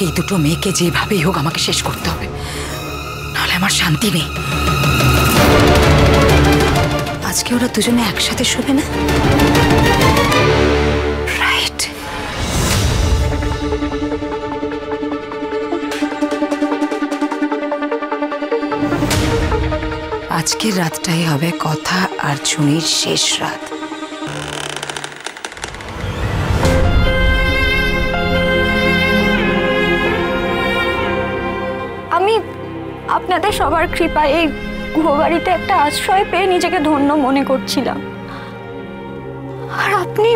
এই দুটো মেয়েকে যেভাবেই হোক আমাকে শেষ করতে হবে, নাহলে আমার শান্তি নেই। আজকে ওরা দুজনে একসাথে শোবে না? রাইট। আজকের রাতটাই হবে কথা আর চুনির শেষ রাত। আমি আপনাদের সবার কৃপায় এই গুহবাড়িতে একটা আশ্রয় পেয়ে নিজেকে ধন্য মনে করছিলাম, আর আপনি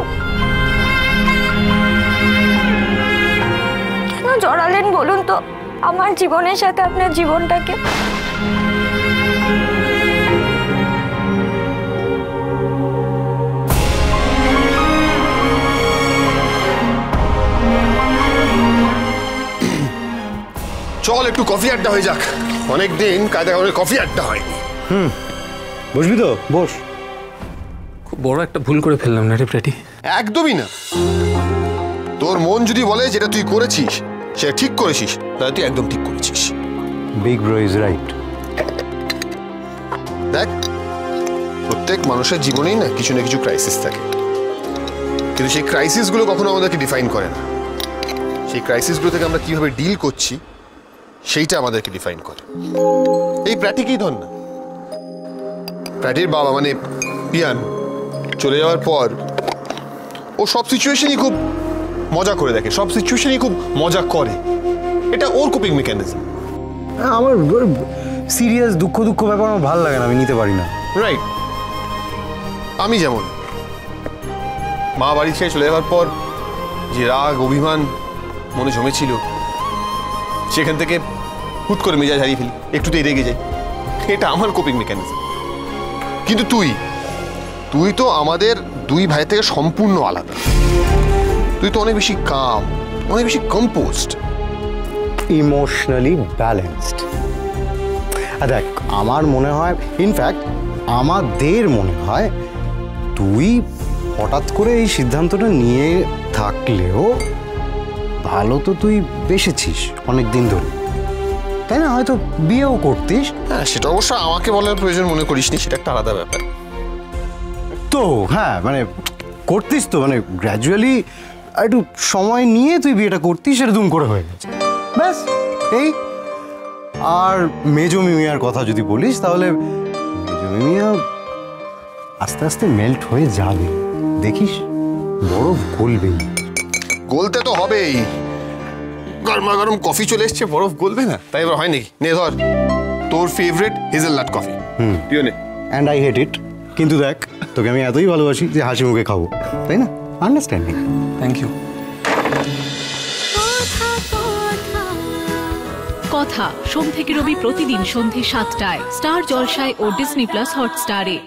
কেন জড়ালেন বলুন তো আমার জীবনের সাথে আপনার জীবনটাকে? চল একটু কফি আড্ডা হয়ে যাক, অনেকদিন কায়দা করে কফি আড্ডা হয়নি। বসবি তো? বস। খুব বড় একটা ভুল করে ফেললাম না রে প্রেটি? একদমই না। তোর মন যদি বলে যেটা তুই করেছিস সেটা ঠিক করেছিস, তাহলে তুই একদম ঠিক করেছিস। Big bro is right. দেখ, প্রত্যেক মানুষের জীবনেই না কিছু ক্রাইসিস থাকে, কিন্তু সেই ক্রাইসিসগুলো কখনো আমাদেরকে ডিফাইন করে না। সেই ক্রাইসিসগুলো থেকে আমরা কিভাবে ডিল করছি সেইটা আমাদেরকে ডিফাইন করে। এই প্র্যাটিকেই ধর না, প্র্যাটির বাবা মানে পিয়ান চলে যাওয়ার পর ও সব সিচুয়েশনই খুব মজা করে দেখে, সব সিচুয়েশনই খুব মজা করে। এটা ওর কোপিং মেকানিজম। আমার সিরিয়াস দুঃখ ব্যাপার আমার ভালো লাগে না, আমি নিতে পারি না। রাইট। আমি যেমন মা বাড়ি ছেড়ে চলে যাওয়ার পর যে রাগ অভিমান মনে জমেছিল, সেখান থেকে হুট করে মেজাজ হারিয়ে ফেলি, একটুতেই রেগে যাই। এটা আমার কোপিং মেকানিজম। কিন্তু তুই তো আমাদের দুই ভাই থেকে সম্পূর্ণ আলাদা। তুই তো অনেক বেশি কাম, অনেক বেশি কম্পোজড, ইমোশনালি ব্যালেন্সড। দেখ, আমার মনে হয়, ইনফ্যাক্ট আমাদের মনে হয় তুই হঠাৎ করে এই সিদ্ধান্তটা নিয়ে থাকলেও ভালো তো তুই বেসেছিস অনেক দিন ধরে, তাই না? হয়তো বিয়েও করতিস। হ্যাঁ, সেটা অবশ্য আমাকে বলার প্রয়োজন মনে করিসনি, সেটা একটা আলাদা ব্যাপার। তো হ্যাঁ, মানে করতিস তো, মানে গ্র্যাজুয়ালি একটু সময় নিয়ে তুই বিয়েটা করতিস, সেটা দুম করে হয়ে গেছে, ব্যাস এই। আর মেজো মিমিয়ার কথা যদি বলিস, তাহলে মেজো মিমিয়া আস্তে আস্তে মেল্ট হয়ে যাবে, দেখিস বরফ গলবেই। গলতে তো হবেই, গরমা গরম কফি চলে এসছে, বরফ গলবে না? তাই এবার হয় নাকি? নে ধর তোর ফেভারিট হেজেলনাট কফি। পিওনে। অ্যান্ড আই হেট ইট, কিন্তু দেখ তোকে আমি এতই ভালোবাসি যে হাসি মুখে খাবো, তাই না? আন্ডারস্ট্যান্ডিং। Thank you. কথা সোম থেকে রবি প্রতিদিন সন্ধ্যে ৭টায় স্টার জলসায় ও ডিজনি প্লাস হটস্টারে।